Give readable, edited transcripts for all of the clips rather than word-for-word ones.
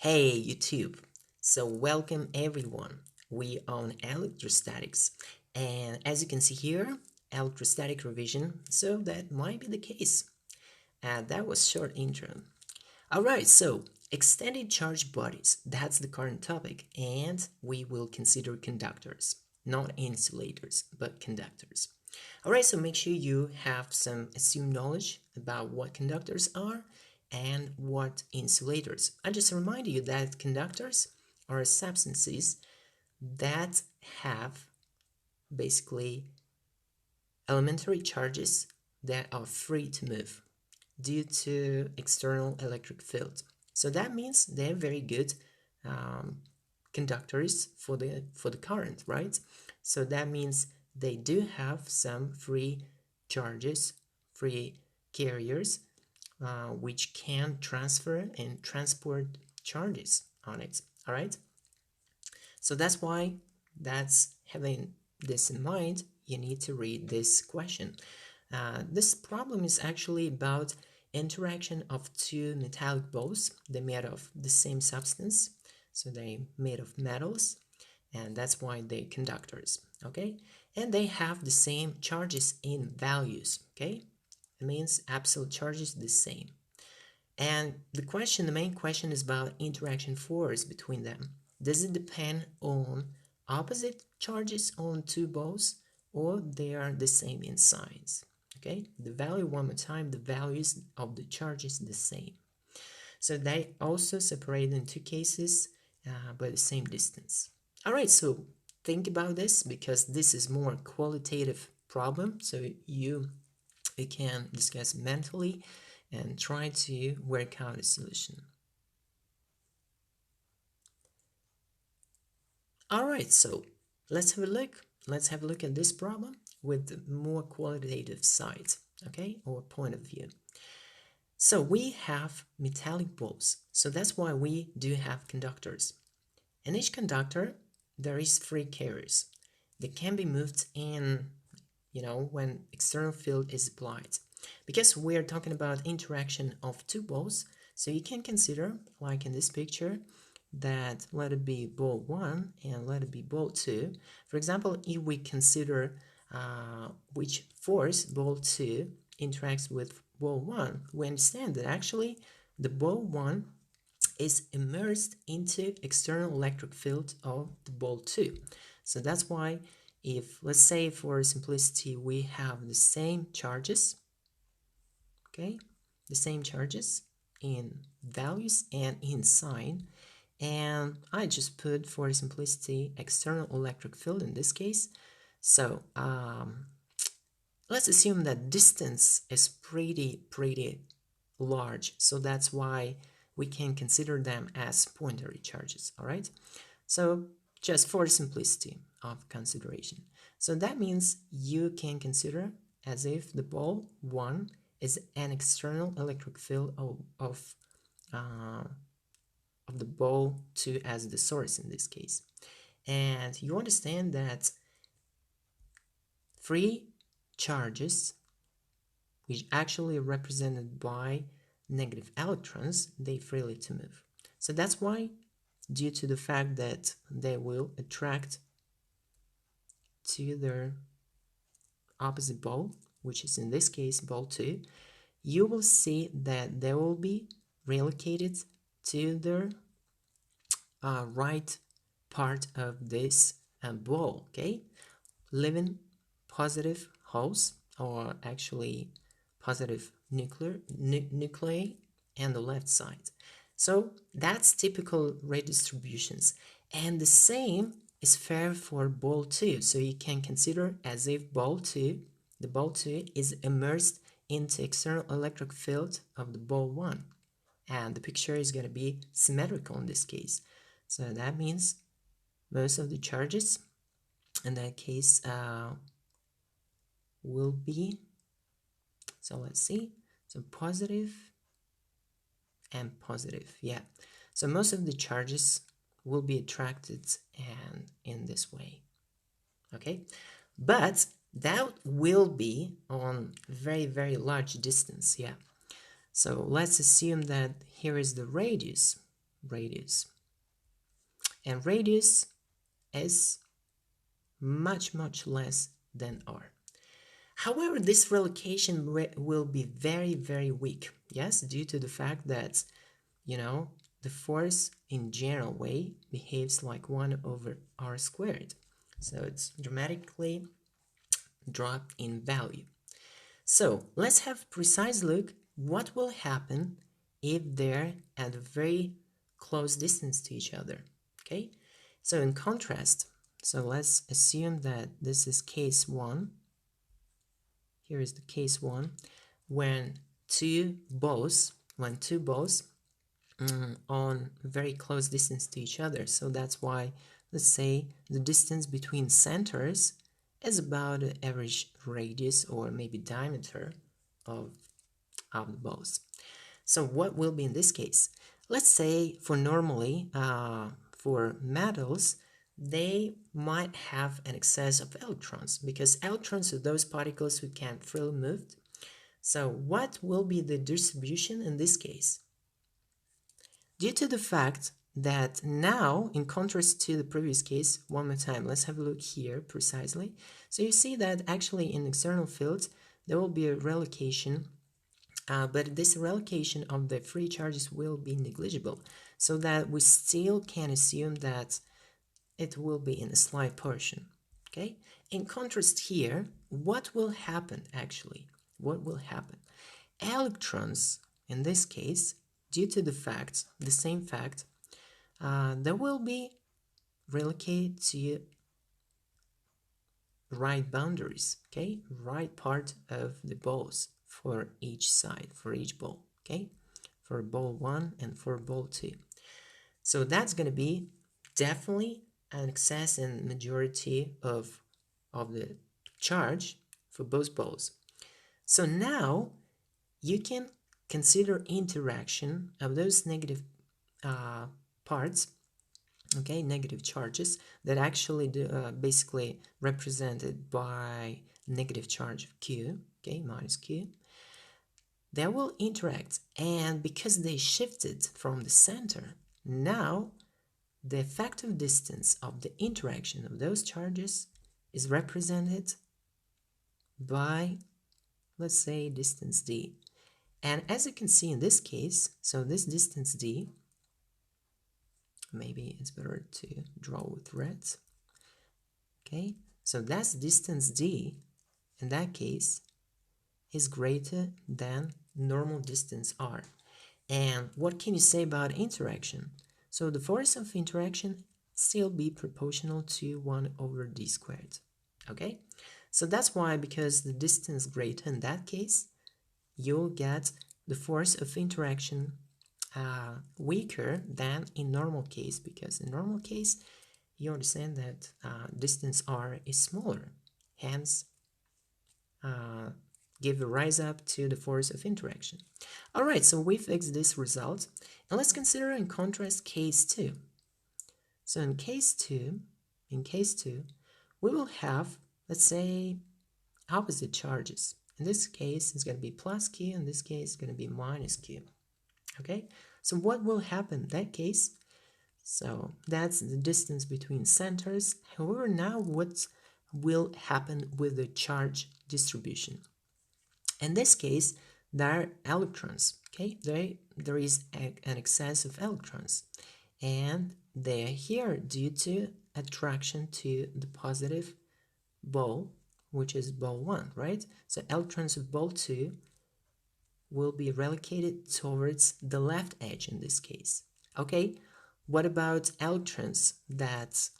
Hey YouTube! So welcome everyone. We on electrostatics, and as you can see here, electrostatic revision. So that might be the case. That was short intro. All right, so extended charge bodies. That's the current topic, and we will consider conductors, not insulators, but conductors. All right, so make sure you have some assumed knowledge about what conductors are and what insulators. I just remind you that conductors are substances that have basically elementary charges that are free to move due to external electric field. So that means they're very good um, conductors for the current, right? So that means they do have some free charges, free carriers, which can transfer and transport charges on it. All right. So that's why that's having this in mind, you need to read this question. This problem is actually about interaction of two metallic balls. They're made of the same substance, so they're made of metals, and that's why they're conductors, okay? And they have the same charges in values, okay? It means absolute charge is the same. And the main question is about interaction force between them. Does it depend on opposite charges on two balls, or they are the same in size? Okay, the value one more time, the values of the charges the same. So they also separate in two cases by the same distance. All right, so think about this because this is more qualitative problem. So you can discuss mentally and try to work out a solution. All right, so let's have a look. Let's have a look at this problem with the more qualitative side, okay, or point of view. So we have metallic balls, so that's why we do have conductors. In each conductor, there is free carriers. They can be moved in, when external field is applied. Because we are talking about interaction of two balls, so you can consider, like in this picture, that let it be ball 1 and let it be ball 2. For example, if we consider which force ball 2 interacts with ball 1, we understand that actually the ball 1 is immersed into external electric field of the ball 2. So that's why if, let's say for simplicity, we have the same charges, okay, the same charges in values and in sign, and I just put for simplicity external electric field in this case. So let's assume that distance is pretty large, so that's why we can consider them as pointary charges. All right, so just for simplicity of consideration, so that means you can consider as if the ball 1 is an external electric field of the ball 2 as the source in this case. And you understand that free charges, which actually are represented by negative electrons, they freely to move. So that's why, due to the fact that they will attract to their opposite ball, which is in this case ball 2, you will see that they will be relocated to their right part of this ball, okay, leaving positive holes, or actually positive nuclei and the left side. So that's typical redistributions, and the same is fair for ball 2. So you can consider as if the ball 2 is immersed into external electric field of the ball 1, and the picture is going to be symmetrical in this case. So that means most of the charges in that case will be, so let's see, so positive and positive, yeah. So most of the charges will be attracted and in this way, okay? But that will be on very large distance, yeah. So let's assume that here is the radius, radius. And radius is much less than r. However, this relocation will be very weak, yes, due to the fact that, you know, the force in general way behaves like 1 over r squared. So it's dramatically dropped in value. So let's have a precise look what will happen if they're at a very close distance to each other. Okay, so in contrast, so let's assume that this is case 1. Here is the case 1 when two balls on very close distance to each other. So that's why, let's say, the distance between centers is about the average radius or maybe diameter of the balls. So what will be in this case? Let's say for normally, for metals, they might have an excess of electrons because electrons are those particles who can freely move. So what will be the distribution in this case? Due to the fact that now, in contrast to the previous case, one more time, let's have a look here precisely. So you see that actually in external fields, there will be a relocation, but this relocation of the free charges will be negligible, so that we still can assume that it will be in a slight portion. Okay. In contrast here, what will happen actually? What will happen? Electrons, in this case, due to the same fact, they will be relocated to right boundaries, okay, right part of the balls for each side, for each ball, okay, for ball 1 and for ball 2. So that's going to be definitely an excess and majority of the charge for both balls. So now you can consider interaction of those negative parts, okay, negative charges that actually basically represented by negative charge of q, okay, minus q. They will interact, and because they shifted from the center, now the effective distance of the interaction of those charges is represented by, let's say, distance d. And as you can see in this case, so this distance d, maybe it's better to draw with reds. Okay, so that's distance d in that case is greater than normal distance r. And what can you say about interaction? So the force of interaction still be proportional to 1 over d squared. Okay, so that's why, because the distance greater in that case, you'll get the force of interaction weaker than in normal case, because in normal case you understand that distance r is smaller, hence give a rise up to the force of interaction. All right, so we fixed this result, and let's consider in contrast case 2. So in case 2, we will have, let's say, opposite charges. In this case, it's going to be plus q. In this case, it's going to be minus q. Okay, so what will happen in that case? So that's the distance between centers. However, now what will happen with the charge distribution? In this case, there are electrons. Okay, there is an excess of electrons, and they are here due to attraction to the positive ball, which is ball 1, right? So electrons of ball 2 will be relocated towards the left edge in this case. Okay, what about electrons that's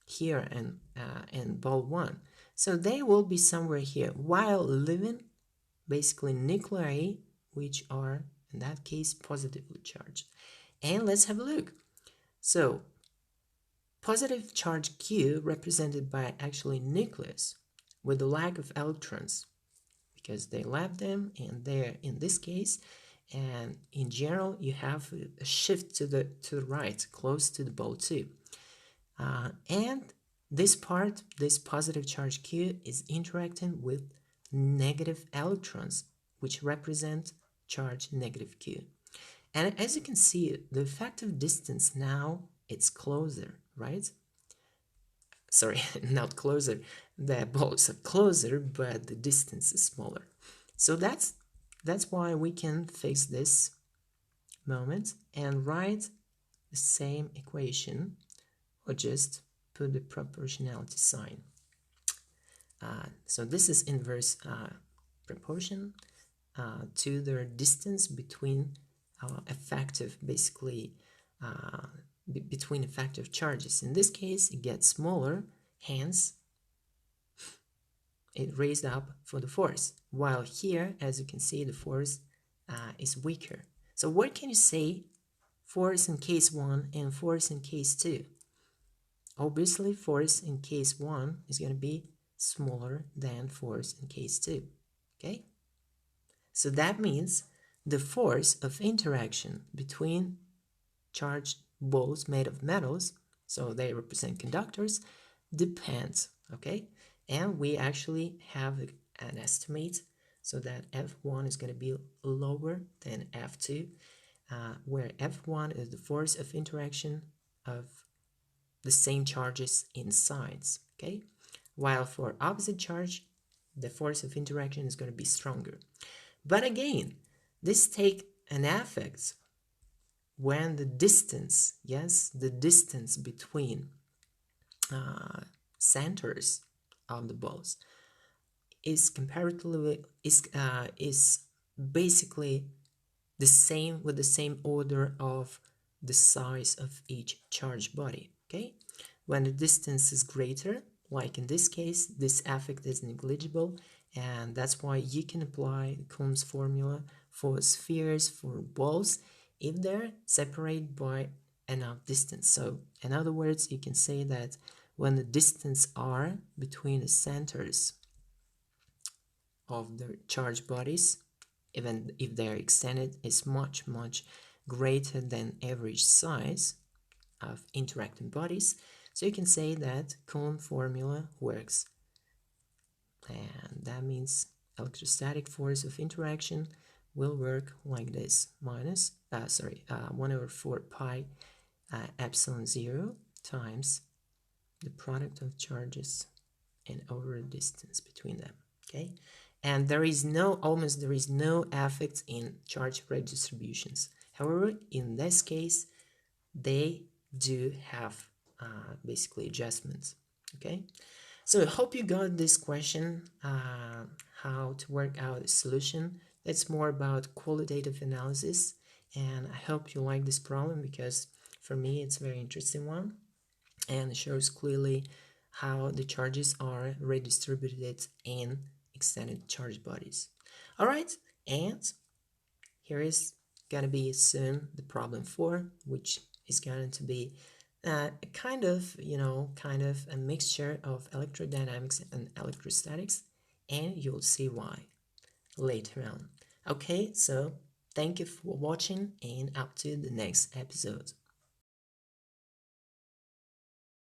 here and ball 1? So they will be somewhere here, while leaving basically nuclei, which are in that case positively charged. And let's have a look. So positive charge q represented by actually nucleus with the lack of electrons, because they left them and they're in this case, and in general you have a shift to the right close to the ball 2, and this part, this positive charge q, is interacting with negative electrons, which represent charge negative q. And as you can see, the effective distance now it's closer, right? Sorry, not closer. The balls are closer, but the distance is smaller. So that's why we can fix this moment and write the same equation, or just put the proportionality sign. So this is inverse proportion to the distance between effective, basically between effective charges. In this case, it gets smaller, hence it raised up for the force. While here, as you can see, the force is weaker. So what can you say? Force in case 1 and force in case 2. Obviously, force in case 1 is going to be smaller than force in case 2. Okay? So that means the force of interaction between charged balls made of metals, so they represent conductors, depends. Okay? And we actually have an estimate so that F1 is going to be lower than F2, where F1 is the force of interaction of the same charges in sides, okay? While for opposite charge, the force of interaction is going to be stronger. But again, this take an effect when the distance, yes, the distance between centers of the balls is comparatively is basically the same, with the same order of the size of each charged body. Okay, when the distance is greater, like in this case, this effect is negligible, and that's why you can apply Coulomb's formula for spheres, for balls, if they're separated by enough distance. So in other words, you can say that when the distance r between the centers of the charged bodies, even if they're extended, is much greater than average size of interacting bodies. So you can say that Coulomb formula works, and that means electrostatic force of interaction will work like this: minus 1/4 pi epsilon 0 times the product of charges and over the distance between them. Okay, and there is no effect in charge redistributions. However, in this case, they do have basically adjustments. Okay, so I hope you got this question, how to work out a solution. That's more about qualitative analysis, and I hope you like this problem, because for me it's a very interesting one, and it shows clearly how the charges are redistributed in extended charge bodies. All right, and here is gonna be soon the problem 4, which is going to be kind of a mixture of electrodynamics and electrostatics, and you'll see why later on. Okay, so thank you for watching, and up to the next episode.